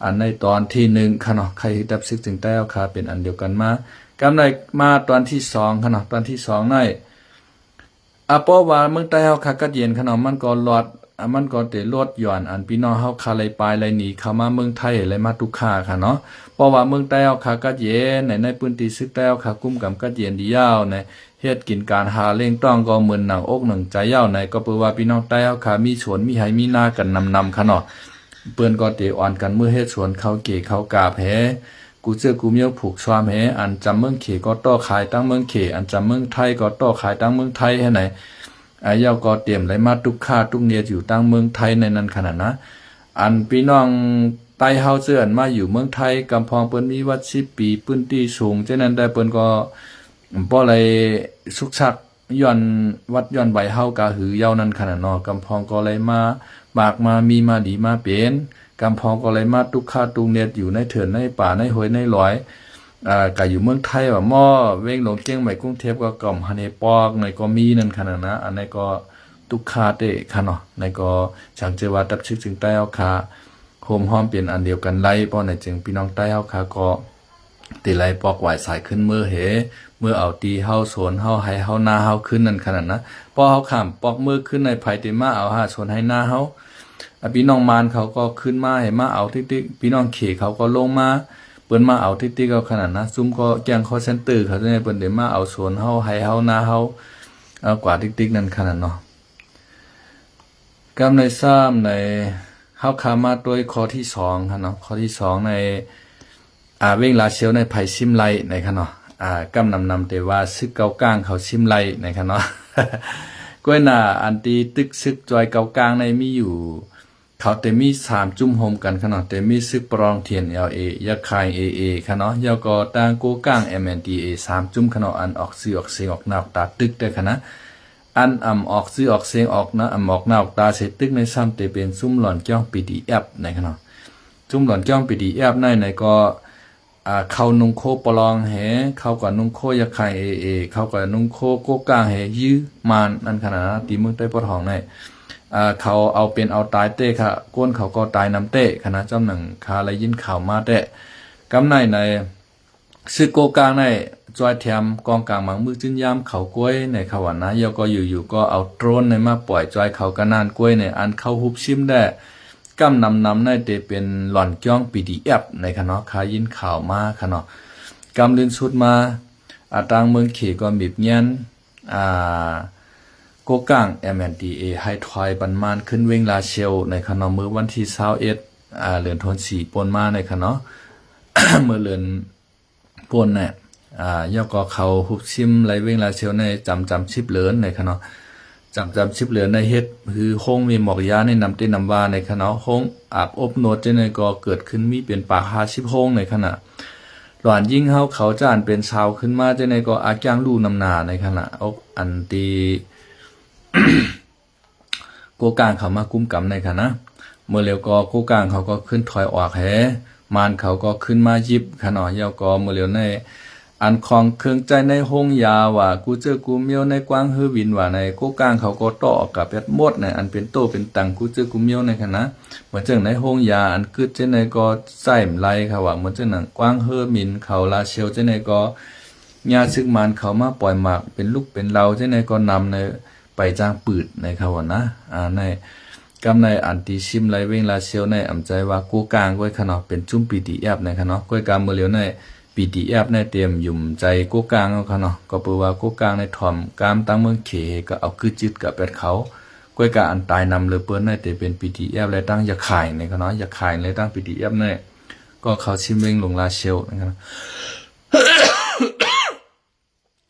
อันในตอนที่1ค่ะเนาะใครดับซึกจึงได้เอาคาเป็นอันเดียวกันมากำไรมาตอนที่2ค่ะเนาะตอนที่2ในเพราะว่าเมืองใต้เฮาคากัดเย็นค่ะเนาะมันก็ลดมันก็ได้ลดหย่อนอันพี่น้องเฮาคาเลยปลายเลยหนีเข้ามาเมืองไทยเลยมาทุกค่าค่ะเนาะเพราะว่าเมืองใต้เฮาคากัดเย็นในพื้นที่ซึกใต้เฮาคากุมกับกัดเย็นดียาวในเฮ็ดกินการหาเลี้ยงต้องก็เหมือนหนังอกหนังใจยาวในก็เปื้อว่าพี่น้องใต้เฮาคามีสวนมีไร่มีนากันนำค่ะเนาะเปิ้นก็ได้อ่อนกันเมื่อเฮ็ดสวนเขาเก๋เขากาบแหกูเจอกูเมียวผูกความแหอันจำเมืองเขก็ต่อขายตั้งเมืองเขอันจำเมืองไทยก็ต่อขายตั้งเมืองไทยให้ไหนยาวก็เตรียมไหลมาทุกค่าทุกเนียอยู่ตั้งเมืองไทยในนั้นขนาดนะอันพี่น้องใต้เฮาเสื้ออันมาอยู่เมืองไทยกำพองเปิ้นมีวัด10 ปีพื้นที่สูงฉะนั้นได้เปิ้นก็บ่เลยสุกชักย้อนวัดย้อนใบเฮากะหือยาวนั้นขนาดเนาะกำพองก็เลยมาบากมามีมาดีมาเป็นกำพองก็เลยมาทุกค่าทุกเนียอยู่ในเถื่อนในป่าในห้วยในหลอยก็อยู่เมืองไทยว่าหม้อเว้งลงเกียงใหม่กรุงเทพก็ก่อมฮันเนปอกในก็มีนั่นขนาดนะอันนี้ก็ทุกคาเตค่ะเนาะในก็จังเจว่าตับชึกจึงใต้เฮาคาโฮมห้อมเป็นอันเดียวกันไล่ป้อในจึงพี่น้องใต้เฮาคาก็ตีไล่ปอกไหวสายขึ้นมือเหเมื่อเอาตีเฮาสวนเฮาให้เฮานาเฮาขึ้นนั่นขนาดนะพอเฮาข้ามปอกมือขึ้นในไผติมาเอาหาสวนให้นาเฮาพี่น้องมานเขาก็ขึ้นมาให้มาเอาติ๊กๆพี่น้องเขเขาก็ลงมาเปิ้นมาเอาติ๊กๆเอาขนาดนะซุ่มก็แจ้งคอลเซ็นเตอร์เขาได้เปิ้นได้มาเอาสวนเฮาให้เฮานาเฮากว่าติ๊กๆนั่นขนาดเนาะกำใน3ในเฮาขามาโดยข้อที่2ค่ะเนาะข้อที่2ในเว้งลาเชียวในไผซิมไลในค่ะเนาะกำนำแต่ว่าซึกเกากลางเขาซิมไลในค่ะเนาะก้วยหน้าอันตีตึกซึกจอยเกากลางในมีอยู่เขาแต่มี3จุ่มโฮมกันค่ะเนาะแต่มีซึกปรองเทียน LA ยะคาย AA ค่ะเนาะยอก็ตางโกกลาง MNDA 3จุ่มค่ะเนาะอันออกซื้อออกเสียงออกหน้าออกตาตึกได้ค่ะนะอันออกซื้อออกเสียงออกนะออกหน้าออกตาเสร็จตึกในซ้ำแต่เป็นซุ่มหล่อนจ้อง PDF ในค่ะเนาะซุ่มหล่อนจ้อง PDF ในก็เขานุงโคปลองแหเขากับนุงโคยะคาย AA เขากับนุงโคโกกลางแหยื้อมานนั่นขนาดนะตีเมืองใต้ปะทองในเขาเอาเป็นเอาตายเต้ค่ะก้นเขาก็ตายน้ำเต้คณะจำหนังคาเลยยินข่าวมาเต้กำในซึกโกกลางในจอยแถมกองกลางหมังมือจิ้นยามเขากล้วยในขวานนะยอก็อยู่ก็เอาโดรนในมาปล่อยจอยเขากระนานกล้วยในอันเข้าฮุบชิมได้กำนำในเตเป็นหล่อนจ้อง PDF ในคณะคายินข่าวมาคณะกำลื่นสุดมาต่างเมืองเขก็บีบเงี้ยนโกกลาง MNDA ให้ถอยบันมานขึ้นเว้งลาเชลในคณะมื้อวันที่21เดือนธันวาคมปนมาในคณะ เมื่อเดือนปนเนี่ยยอก็เขาฮุบชิมไหลเว้งลาเชลในจำชิบเหลือนในคณะจำชิบเหลือนในเฮ็ดคือห้องมีหมอกยาในนำเต้นนำว่าในคณะห้องอาบอบนวดในก็เกิดขึ้นมีเป็นปาก50ห้องในขณะหลานยิ่งเฮาเขาจานเป็นชาวขึ้นมาในก็อาจ้างลู่นำนาในขณะอันตีโกกลางเขามากุ้มกำในค่ะนะเมื่อเร็วก็โกกลางเขาก็ขึ้นถอยออกแหมานเขาก็ขึ้นมายิบค่ะเนาะยาวก็เมื่อเร็วใน อันของเครื่องใจในห้องยาว่ากูเจอกูเมียวในกว้างฮือวินว่าในกูกลางเขาก็ต่อกับเป็ดหมดในอันเป็นโตเป็นตังกูเจอกูเมียวในคณะเหมือนจังในห้องยาอันกึดเจในก็ใส่ไหลค่ะว่าเหมือนจังหนังกว้างฮือมินเขาลาเชียวเจในก็ญาซึกมันเขามาปล่อยหมากเป็นลูกเป็นเราเจในก็นำในไปจ้างปืดในเขาว่านะในกำในอันตีชิมไรเวงลาเชียวในอำใจว่ากูกลางไว้ขนาดเป็นจุ่มปีดีแอบในขนาดก้อยกามเมื่อเลียวในPDF ในเตรียมยุ่มใจกูกลางเอาค่ะเนาะก็เปือว่ากูกลางในถ่อมกามตั้งเมืองเขก็เอาคือจิตกับเป็ดเขาก้อยกาอันตายนำเลยเปิ้นในแต่เป็น PDF และตั้งอย่าขายในค่ะเนาะอย่าขายเลยตั้ง PDF ในก็เขาชิมเวงลงลาเชลนะครับ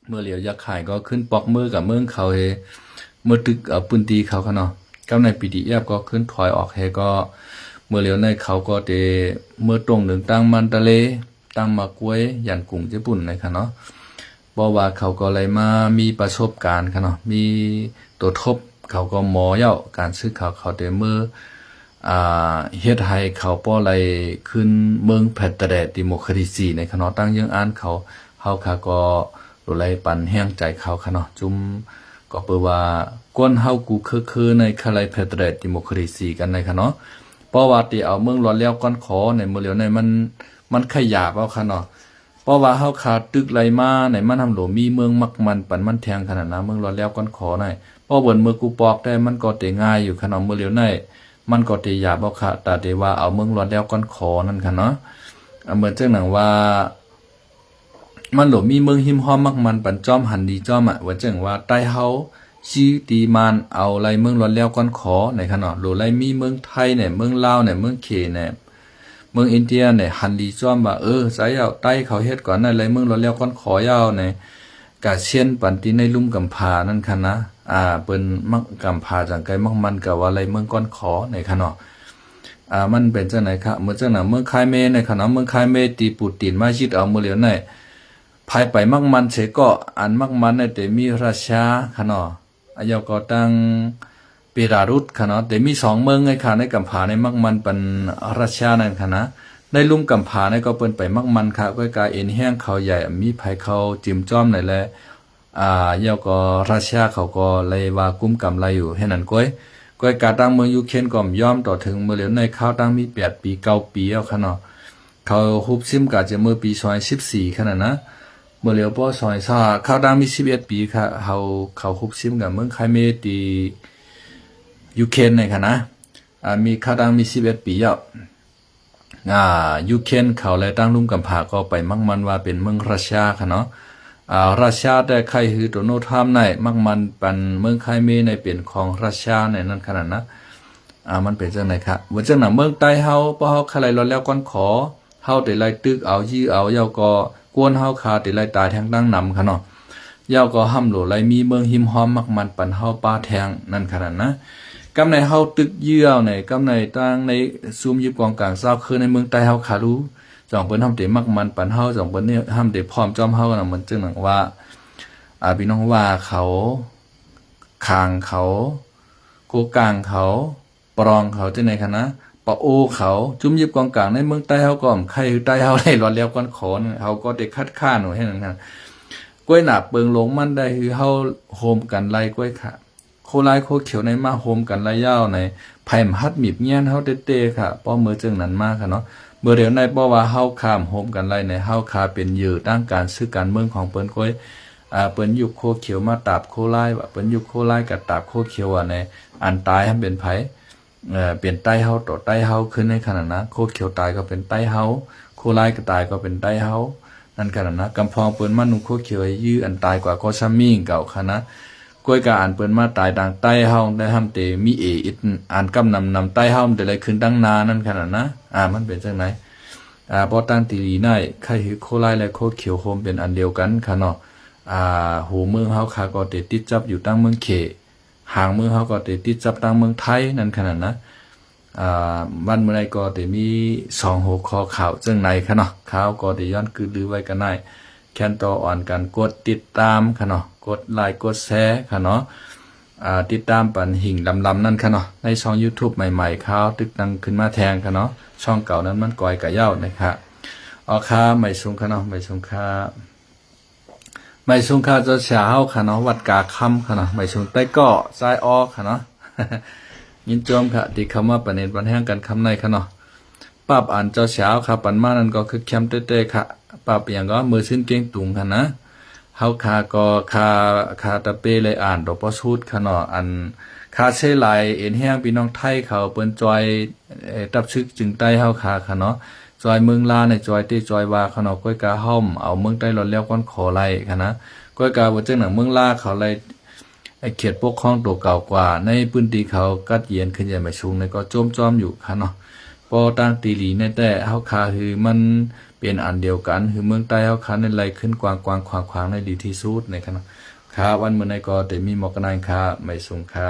เมื่อเหลียวอย่าขายก็ขึ้นปอกมือกับเมืองเขาเฮเมื่อตึกเอาปืนตีเขาค่ะเนาะกับใน PDF ก็ขึ้นถอยออกเฮก็เมื่อเหลียวในเขาก็เตเมื่อตรงหนึ่งตั้งมันตะเลตั้งมากวยยันกลุ่มญี่ปุ่นนะคะเนาะบอกว่าเขาก็เลยมามีประสบการณ์ค่ะเนาะมีตัวทบเขาก็หมอเย้าการซื้อเขาเดเมื่อเฮ็ดให้เขาป้ออะไรขึ้นเมืองแพตเตเดดิโมคราซีในค่ะเนาะตั้งยังอ่านเขาเฮาค่ะก็โดยไรปันแห้งใจเขาค่ะเนาะจุ่มก็เปิดว่าก้นเฮากูคือในคาไลแพตเตเดดิโมคราซีกันในค่ะเนาะเพราะว่าที่เอาเมืองร้อนแล้วก้อนขอในเมื่อเหลียวในมันขยับเอาค่ะเนาะเพราะว่าเฮาขาดตึกไหลมาในมันทำหลวมีเมืองมักมันปันมันแทงขนาดนั้นเมืองร้อนแล้วก้อนขอในเพราะเบิ่นเมื่อกูปอกได้มันก็เตง่ายอยู่ค่ะเนาะเมื่อเหลียวในมันก็เตหยาบเอาค่ะแต่เดว่าเอาเมืองร้อนแล้วก้อนขอนั่นค่ะเนาะเหมือนจังหนังว่ามันหลวมีเมืองหิมห้อมมักมันปันจอมหันดีจอมอ่ะว่าจังว่าใต้เฮาชีตีมันเอาไรเมืองร้อนแล้วก้อนขอในค่ะเนาะหลวไรมีเมืองไทยเนี่ยเมืองลาวเนี่ยเมืองเขเนี่ยเมืองอินเดียเนี่ยหันดีจ้อมว่าสายเอาใต้เขาเฮ็ดก่อนนั่นเลยเมืองเราแล้วก้อนขอยาวในกะเชียนปันติในลุ่มกำพานั่นค่ะนะเปิ้นมักกำพาจังไกมักมันกะว่าอะไรเมืองก้อนขอในค่ะเนาะมันเป็นจังไหนครับเมื่อจังหนังเมืองคายเมในค่ะเนาะเมืองคายเมตีปูตินมาชิดเอาเมื่อเหลียวในภายไปมักมันเสก็อันมักมันในแต่มีราชาค่ะเนาะอายก็ตั้งเปรารุษค่ะเนาะแต่มี2เมืองไงค่ะในกำผาในมักมันเป็นราชานั่นค่ะนะในลุ่มกำผาในก็เปิ้นไปมักมันค่ะก็กาเอ็นแห้งเขาใหญ่มีภัยเขาจิ้มจ้อมไหนแลยาก็ราชาเขาก็เลยว่ากุมกำไรอยู่ให้นั่นก้อยกาตั้งเมืองยูเครนก็ย่อมต่อถึงเมื่อเหลียวในข้าวตั้งมี8ปี9ปีเอาค่ะเนาะเขาฮุบซิมกะจะเมื่อปี2014ค่ะนะเมื่อเหลียวป้อข้าวตั้งมี11ปีค่ะเขาฮุบซิมกับเมืองไคเมตียูเครนในค่ะนะมีข้าวดังมี11ปีแล้วยูเครนเขาเลยตั้งลุ่มกำผาก็ไปมักมันว่าเป็นเมืองรัสเซียค่ะเนาะรัสเซียแต่ใครคือโดนัลด์ทรัมป์ในมักมันปันเมืองไคเมในเปลี่ยนของรัสเซียในนั้นขนาดนะมันเป็นจังไหนครับว่าจังหนังเมืองใต้เฮาเพราะเฮาใครรอแล้วก่อนขอเฮาแต่ไล่ตึกเอายื้อเอาเยาก็กวนเฮาคาแต่ไล่ตายแทงตั้งนำค่ะเนาะเยาก็ห้ำโหลไล่มีเมืองหิมหอมมักมันปันเฮาป้าแทงนั่นขนาดนะกำในเฮาตึกเยื่อในกำในตั้งในซูมยิบกองกลางเศร้าคือในเมืองใต้เฮาขารู้จ่องเปิ้นทำเตมักมันปันเฮาจ่องเปิ้นนี่ทำเตพร้อมจอมเฮาน่ะมันจึงหนังว่าพี่น้องว่าเขาคางเขาโกกลางเขาปรองเขาจังไหนคะนะปะโอเขาจุ่มยิบกองกลางในเมืองใต้เฮาก็ใครใต้เฮาได้รอดแล้วก่อนขอนเฮาก็ได้คัดค้านให้นั่นนะกล้วยหนักเปิงลงมันได้คือเฮาโฮมกันไล่กล้วยค่ะโคลายโคเขียวในมาโฮมกันระยาวในไผ่มฮัดมีบเงี้ยนเฮาเต้ๆค่ะป้อมือจึงนั้นมากค่ะเนาะเมื่อเดี๋ยวในป้อว่าเฮาข้ามโฮมกันไรในเฮาคาเป็นเหยื่อตั้งการซื้อการเมืองของเปิ้นก้อยเปิ้นยุคโคเขียวมาตาบโคลายว่าเปิ้นยุคโคลายกับตาบโคเขียวว่าในอันตายให้เป็นไผเปลี่ยนใต้เฮาต่อใต้เฮาขึ้นในขนาดนะโคเขียวตายก็เป็นใต้เฮาโคลายก็ตายก็เป็นใต้เฮานั่นขนาดนะกำพองเปิ้นมานุ่งโคเขียวยื้ออันตายกว่าก็ซัมมิ่งเก่าค่ะนะกล้วยกาอ่านเปิ้นมาตายดังใต้เฮาได้ทำเตมีอิดอ่านกำนำใต้เฮาแต่อะไรขึ้นดังนานั่นขนาดนะมันเป็นจังไหนบ่ตั้งตีลีได้ใครคือโคไลและโคเขียวโฮมเป็นอันเดียวกันค่ะเนาะหูเมืองเฮาค่ะก็ติดจับอยู่ตั้งเมืองเขหางเมืองเฮาก็ติดจับตั้งเมืองไทยนั่นขนาดนะวันเมื่อไรก็มี2หัวข้อข่าวจังไหนค่ะเนาะข่าวก็ย้อนคือลือไว้กันได้แค่นต่ออ่อนกันกดติดตามค่ะเนาะกดไลค์กดแชร์ค่ะเนาะติดตามปันหิ่งลำนั่นค่ะเนาะในช่อง YouTube ใหม่ๆข่าวตึกดังขึ้นมาแทงค่ะเนาะช่องเก่านั้นมันก่อยกะเหย้านะครับค่ะไม่สูงค่ะเนาะไม่สูงค่ะ ไม่ชุงค่าเจ้าเช้าค่ะเนาะวัดกาคำค่ะเนาะไม่ชุงใต้เกาะทรายออค่ะเนาะ ยินจอมค่ะที่คำว่าปะเนตวันแห่งกันคำในค่ะเนาะปรับอ่านเจ้าเช้าค่ะปันมานั่นก็คือแคมเต้ๆค่ะปรับอย่างก็มือขึ้นเก่งตุงค่ะนะเฮาคาก็คาตะเปเลยอ่านดอกปอสูดค่ะเนาะอันคาเซไหลเอ็นแห้งพี่น้องไทยเขาเปิ้นจอยตับชึกจึงใต้เฮาคาค่ะเนาะจอยเมืองลาในจอยที่จอยว่าเขาเนาะก้อยกาห้อมเอาเมืองใต้หลอดแล้วก้อนขอไล่ค่ะนะก้อยกาบ่จังหนังเมืองลาเขาไล่เขตปกครองตัวเก่ากว่าในพื้นที่เขากัดเยียนขึ้นใหญ่มาชุงในก็โจมจอมอยู่ค่ะเนาะปอตั้งตีหลีในแต่เฮาคาคือมันเป็นอันเดียวกันคือเมืองใต้เฮาคาในไล่ขึ้นกวางขวางในดีที่สุดในค่ะเนาะค่ะวันมื้อในก็ได้มีหมอกนายค่ะไม่สูงค่ะ